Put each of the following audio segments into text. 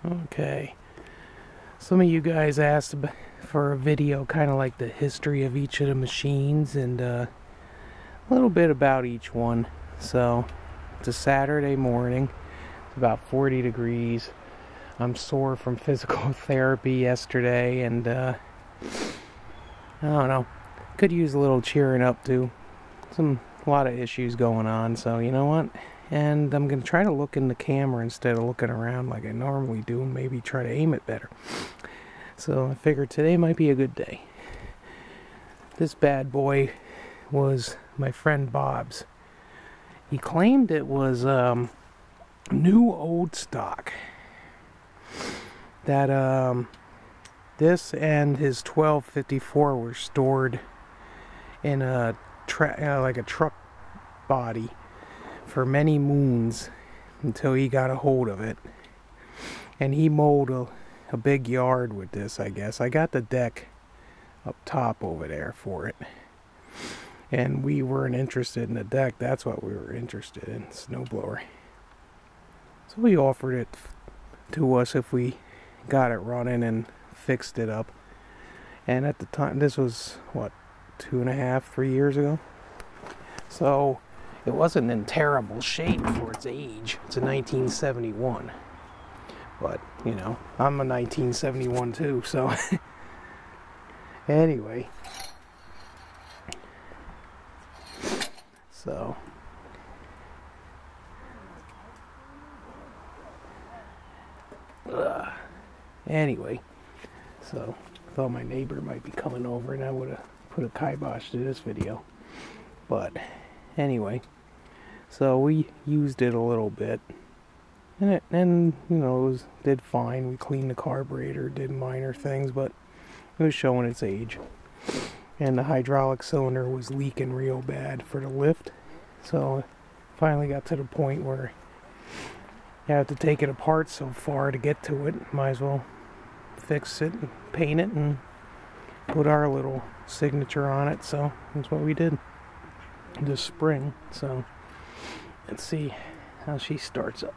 Okay, some of you guys asked for a video kind of like the history of each of the machines and a little bit about each one. So it's a Saturday morning, it's about 40 degrees. I'm sore from physical therapy yesterday, and I don't know, could use a little cheering up too. A lot of issues going on, so you know what? And I'm going to try to look in the camera instead of looking around like I normally do, and maybe try to aim it better. So I figured today might be a good day. This bad boy was my friend Bob's. He claimed it was new old stock. That this and his 1254 were stored in a like a truck body for many moons until he got a hold of it, and he mowed a big yard with this. I guess I got the deck up top over there for it, and we weren't interested in the deck. That's what we were interested in, snowblower. So he offered it to us if we got it running and fixed it up. And at the time, this was what, 2.5, 3 years ago. So it wasn't in terrible shape for its age. It's a 1971. But, you know, I'm a 1971 too, so anyway. So anyway, so I thought my neighbor might be coming over and I would have put a kibosh to this video. But anyway, so we used it a little bit, and you know, did fine. We cleaned the carburetor, did minor things, but it was showing its age. And the hydraulic cylinder was leaking real bad for the lift. So finally got to the point where you have to take it apart so far to get to it. Might as well fix it and paint it and put our little signature on it. So that's what we did this spring. So let's see how she starts up.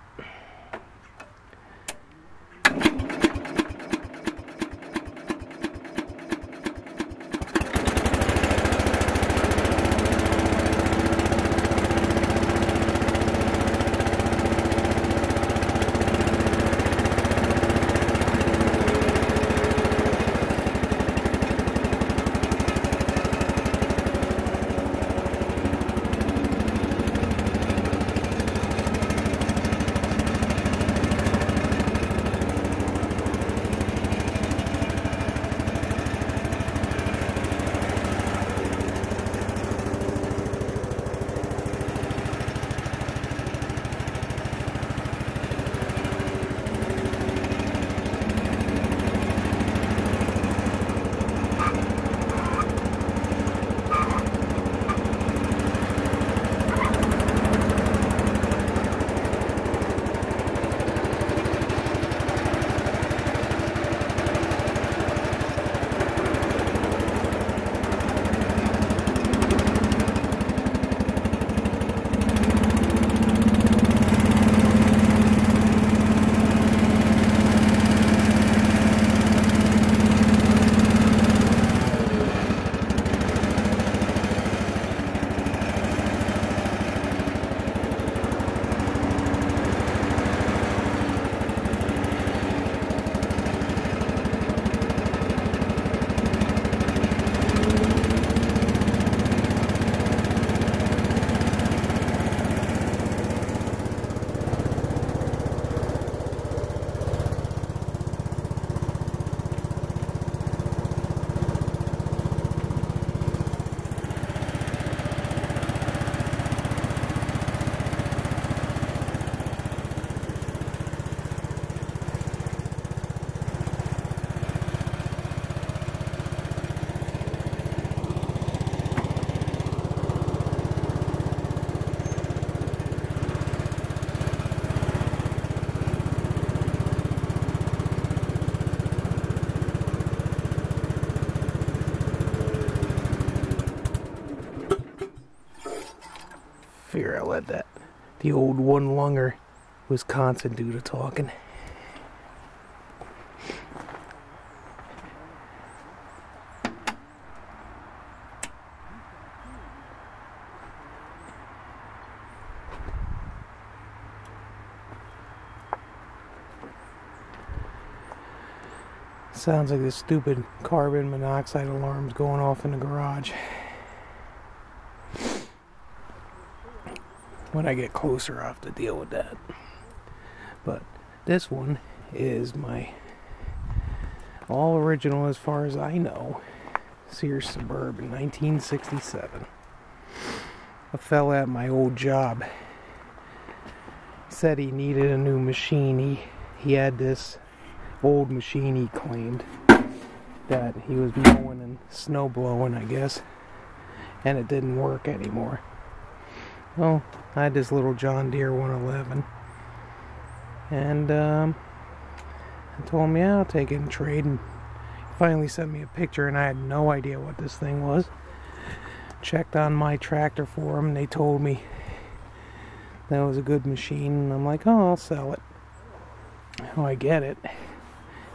Figure I'll let the old one-lunger Wisconsin do the talking. Sounds like this stupid carbon monoxide alarm's going off in the garage. When I get closer, I'll have to deal with that. But this one is my all original, as far as I know, Sears Suburban 1967. A fella at my old job said he needed a new machine. He had this old machine, he claimed, that he was mowing and snow blowing, I guess, and it didn't work anymore. Well, I had this little John Deere 111, and I told him, yeah, I'll take it in trade, and he finally sent me a picture, and I had no idea what this thing was. Checked on My Tractor for him, and they told me that was a good machine, and I'm like, oh, I'll sell it. Oh, I get it.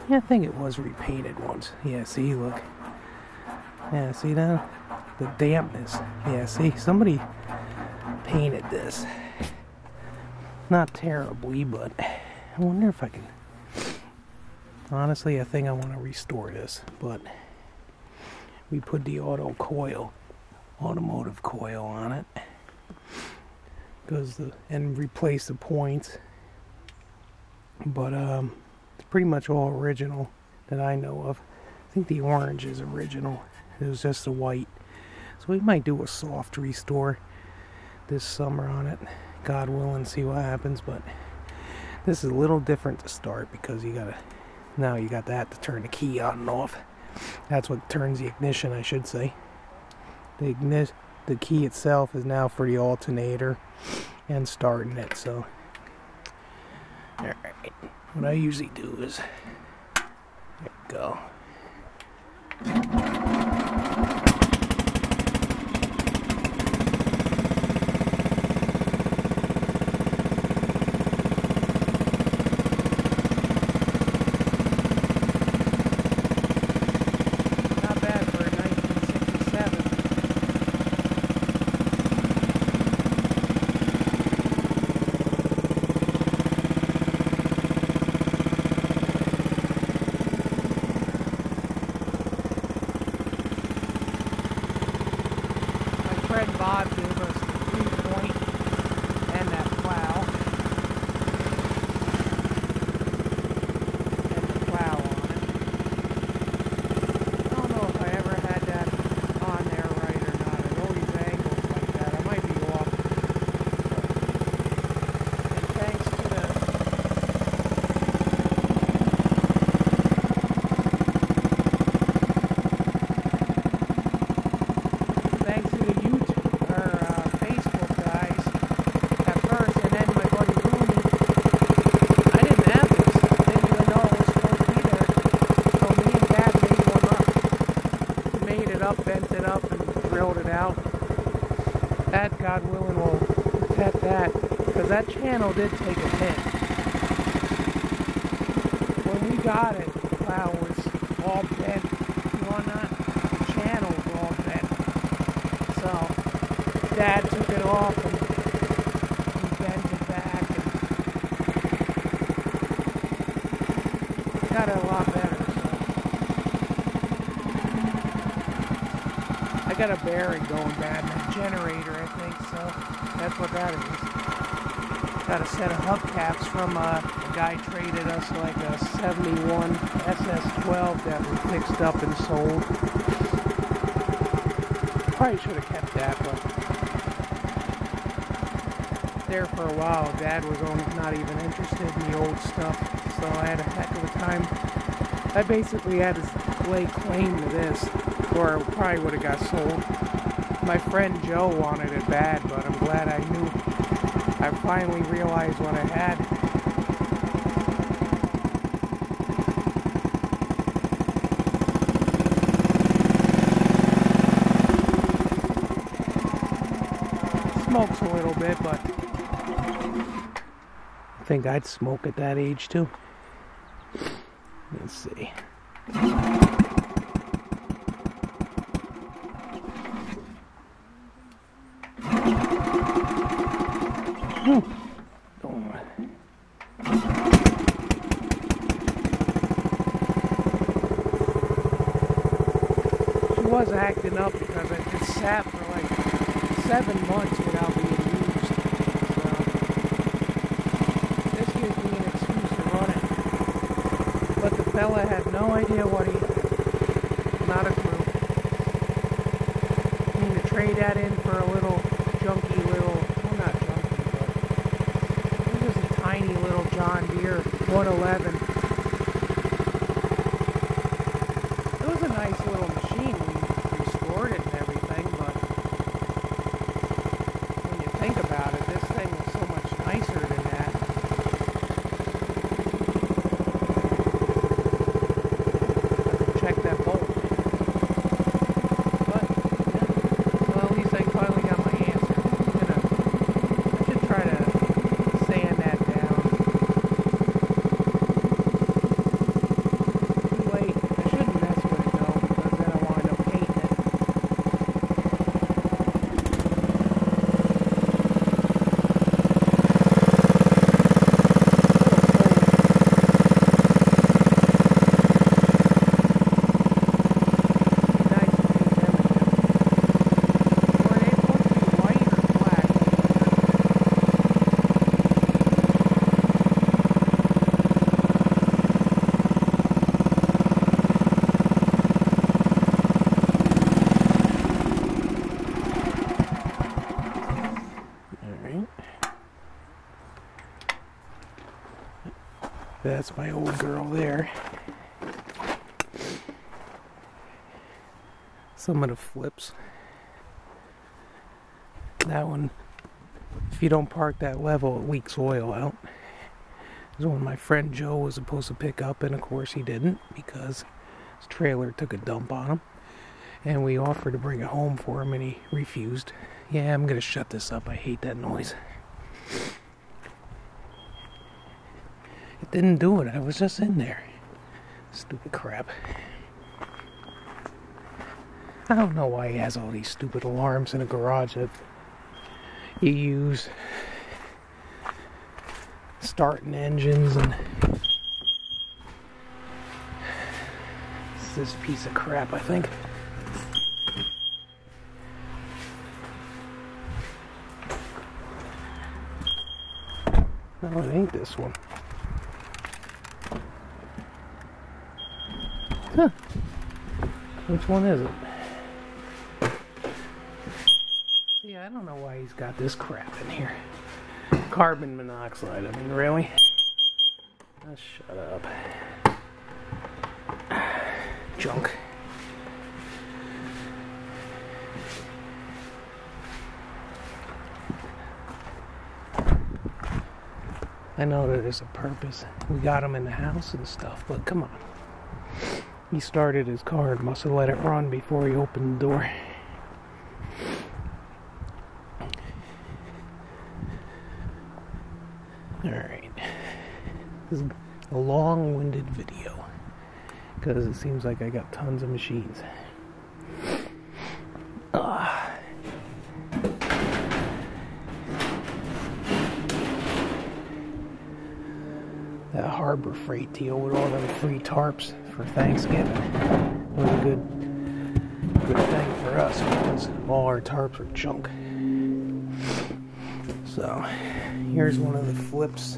Yeah, I think it was repainted once. Yeah, see, look. Yeah, see that? The dampness. Yeah, see, somebody painted this. Not terribly, but I wonder if I can. Honestly, I think I want to restore this, but we put the automotive coil on it, and replace the points. But it's pretty much all original that I know of. I think the orange is original. It was just the white. So we might do a soft restore this summer on it, God willing, see what happens. But this is a little different to start because now you got that to turn the key on and off. That's what turns the ignition, I should say. The key itself is now for the alternator and starting it. So alright, what I usually do is, there we go. Not bad for a 1967. Friend Bob gave us the 3-point and that plow. And the plow on it. I don't know if I ever had that on there right or not. It always angles like that. I might be off. And thanks to the Facebook guys at first, and then my buddy Rooney, I didn't have this, I didn't even know it was supposed to be there, so me and Dad made one up, made it up, bent it up, and drilled it out. That, God willing, will protect that, because that channel did take a hit. When we got it, the plow was all bent, you know, not, the channel was all bent, so Dad took it off and he bent it back and got it a lot better. So I got a bearing going bad in that generator, I think, so that's what that is. Got a set of hubcaps from a guy traded us like a 71 SS12 that we fixed up and sold. Probably should have kept that, but there for a while, Dad was not even interested in the old stuff, so I had a heck of a time. I basically had to lay claim to this, or it probably would have got sold. My friend Joe wanted it bad, but I'm glad I knew. I finally realized what I had. Smokes a little bit, but I think I'd smoke at that age too. Let's see. was acting up because it just sat for like 7 months without being used. So this gives me an excuse to run it. But the fella had no idea what he had. Not a clue. I mean, to trade that in for a little junky little, well, not junky, but it was a tiny little John Deere 111. It was a nice little machine. We restored it and everything, but when you think about it, this thing was so much nicer than that. I could check that bolt. But, yeah. Well, at least I finally got my answer. I should try to sand that down. Too late. I shouldn't mess with it though, because then I'll wind up painting it. Nice to paint them again. Or they supposed to be white or black? Alright. That's my old girl there. Some of the flips. That one, if you don't park that level, it leaks oil out. This one my friend Joe was supposed to pick up, and of course he didn't because his trailer took a dump on him. And we offered to bring it home for him, and he refused. Yeah, I'm gonna shut this up. I hate that noise. It didn't do it. I was just in there. Stupid crap. I don't know why he has all these stupid alarms in a garage that you use. Starting engines and... It's this piece of crap, I think. No, it ain't this one. Huh. Which one is it? See, I don't know why he's got this crap in here. Carbon monoxide, I mean, really? Oh, shut up. Junk. I know that there's a purpose. We got him in the house and stuff, but come on. He started his car and must have let it run before he opened the door. Alright. This is a long-winded video because it seems like I got tons of machines. That Harbor Freight deal with all them free tarps for Thanksgiving was a good thing for us because all our tarps were junk. So here's one of the flips.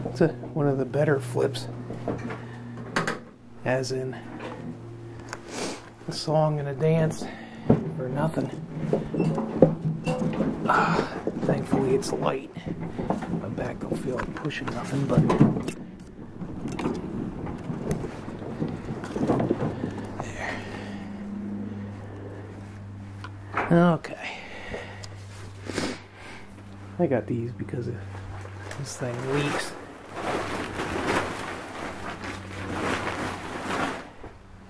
It's one of the better flips, as in a song and a dance for nothing. Thankfully it's light. My back don't feel like pushing nothing, but there. Okay. I got these because this thing leaks.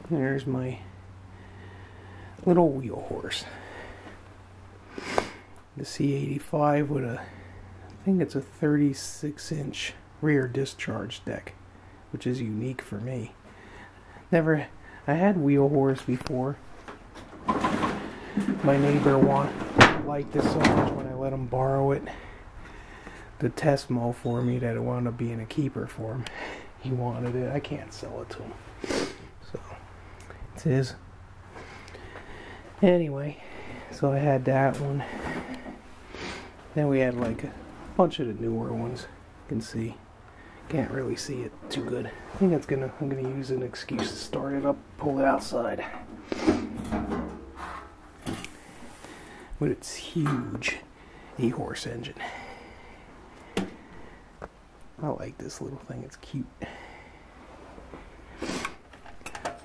There's my little wheel horse. The C85 with I think it's a 36-inch rear discharge deck, which is unique for me. I had wheel horse before. My neighbor liked this so much when I let him borrow it to test mow for me that it wound up being a keeper for him. He wanted it. I can't sell it to him. So it's his. Anyway, so I had that one. Then we had like a bunch of the newer ones. You can see. Can't really see it too good. I think I'm gonna use an excuse to start it up, pull it outside. With its huge E-horse engine. I like this little thing, it's cute.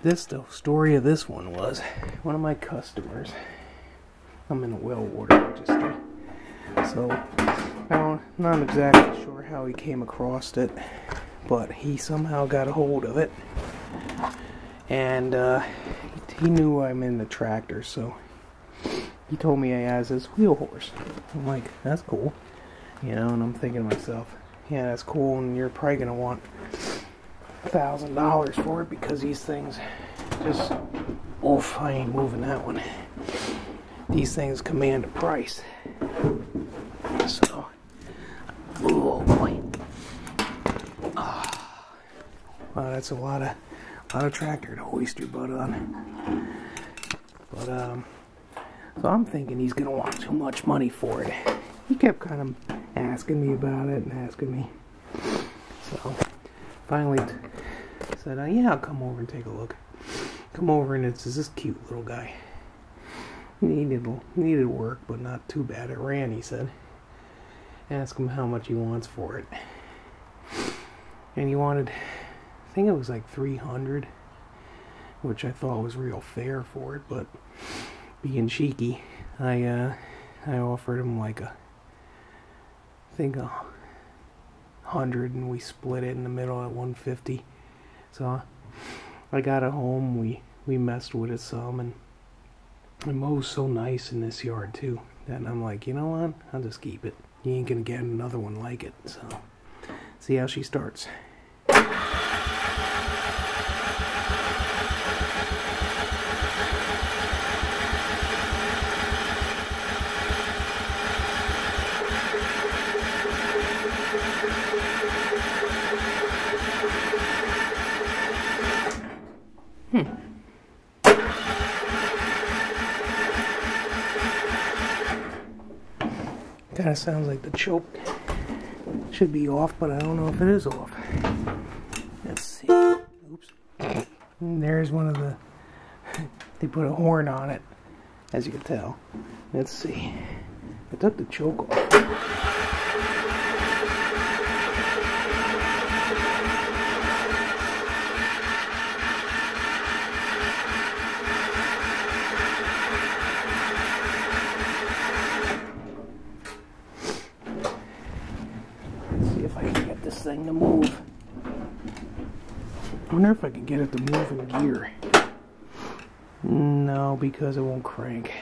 The story of this one was one of my customers. I'm in the well water registry. So, I'm not exactly sure how he came across it, but he somehow got a hold of it. And he knew I'm in the tractor, so he told me he has this wheel horse. I'm like, that's cool. You know, and I'm thinking to myself, yeah, that's cool, and you're probably going to want $1,000 for it because these things just, oof, I ain't moving that one. These things command a price. So, oh boy. Oh, wow, that's a lot of tractor to hoist your butt on. But, so I'm thinking he's going to want too much money for it. He kept kind of asking me about it and asking me. So, finally said, yeah, I'll come over and take a look. Come over and it's this cute little guy. Needed work, but not too bad. It ran, he said. Ask him how much he wants for it. And he wanted, I think it was like $300, which I thought was real fair for it, but being cheeky, I offered him like I think 100, and we split it in the middle at 150. So I got it home, we messed with it some, and Mo's so nice in this yard too that I'm like, you know what, I'll just keep it. You ain't gonna get another one like it. So see how she starts. Kind of sounds like the choke should be off, but I don't know if it is off. Let's see. Oops. And there's one of the, they put a horn on it, as you can tell. Let's see. I took the choke off. Thing to move. I wonder if I can get it to move in gear. No, because it won't crank.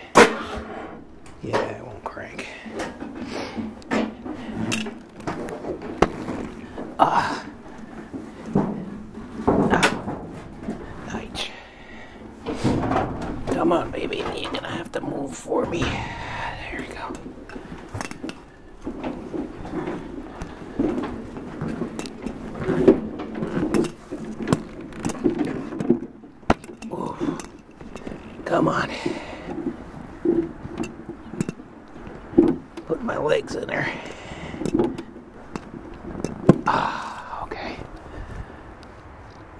Yeah, it won't crank. Ah. Nice. Come on, baby. You're gonna have to move for me. There you go. Come on. Put my legs in there. Ah, okay.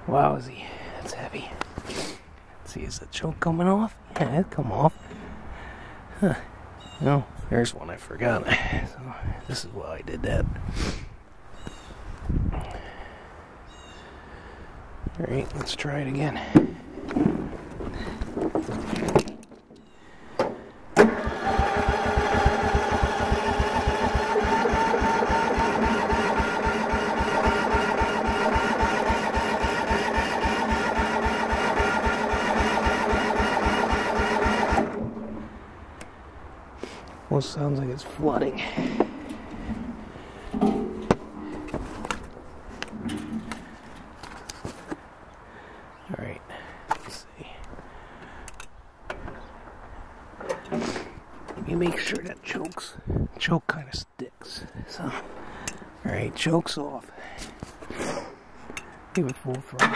Wowzy, that's heavy. Let's see, is the choke coming off? Yeah, it come off. Huh. No, there's one I forgot. So this is why I did that. Alright, let's try it again. Well, it sounds like it's flooding. Alright, let's see. Let me make sure that choke kind of sticks. So, alright, choke's off. Give it full throttle.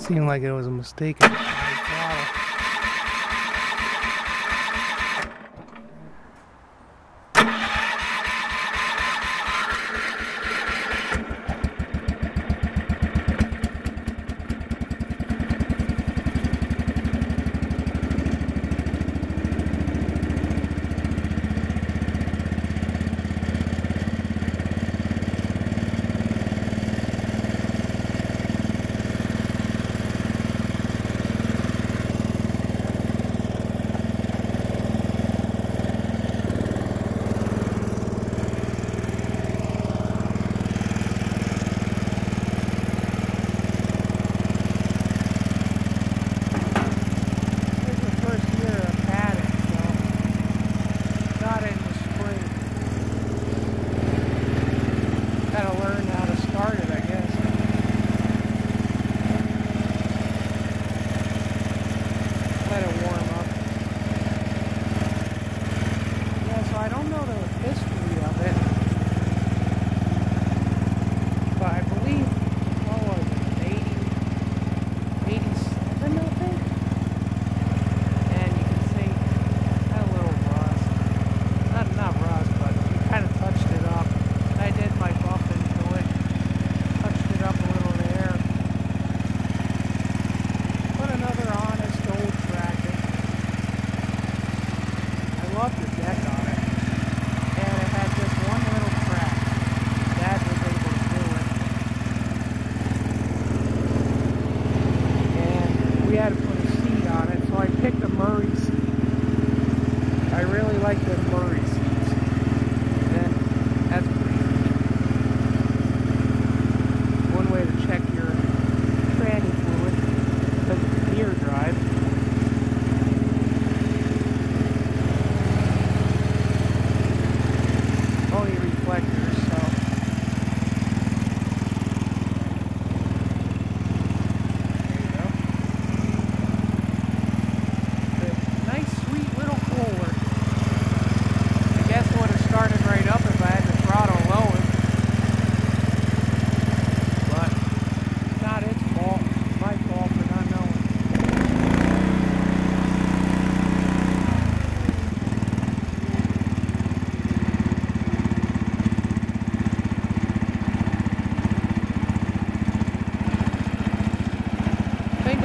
Seemed like it was a mistake.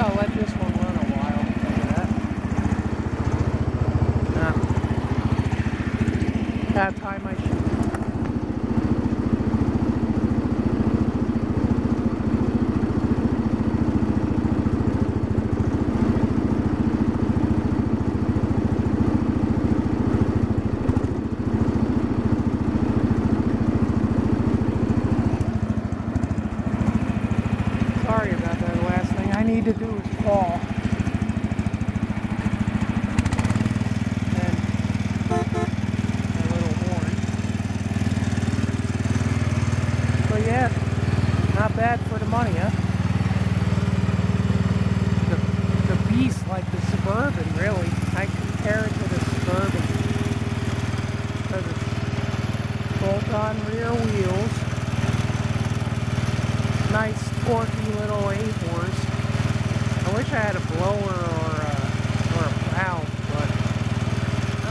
I'll let this one run a while because of that. That time I should. Sorry about that. The last thing I need to do is fall. And a little horn. But yeah, not bad for the money, huh? The beast like the Suburban, really. I compare it to the Suburban. Because it's bolt-on rear wheels. Nice torquey little 8-horse. I wish I had a blower or a valve, but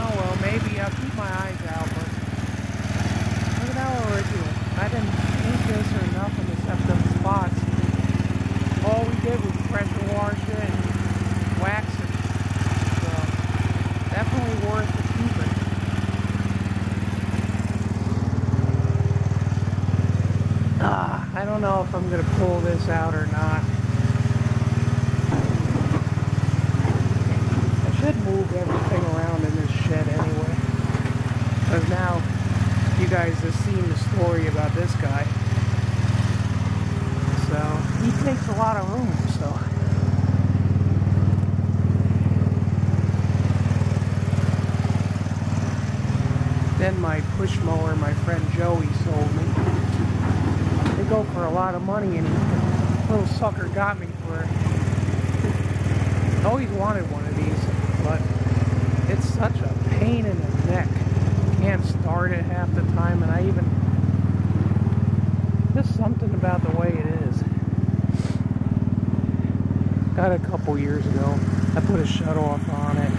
oh well, maybe I'll keep my eyes out. But look at how original. I didn't paint this or nothing except them spots. All we did was pressure wash it and wax it. So definitely worth the keeping. I don't know if I'm going to pull this out or not. I should move everything around in this shed anyway. Because now you guys have seen the story about this guy. So he takes a lot of room, so. Then my push mower my friend Joey sold me. They go for a lot of money, and the little sucker got me for it. I always wanted one of these, but it's such a pain in the neck. Can't start it half the time, and just something about the way it is. Got it a couple years ago. I put a shut-off on it.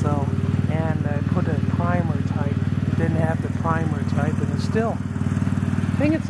So, and I put a primer type. It didn't have the primer type, and it's still, I think it's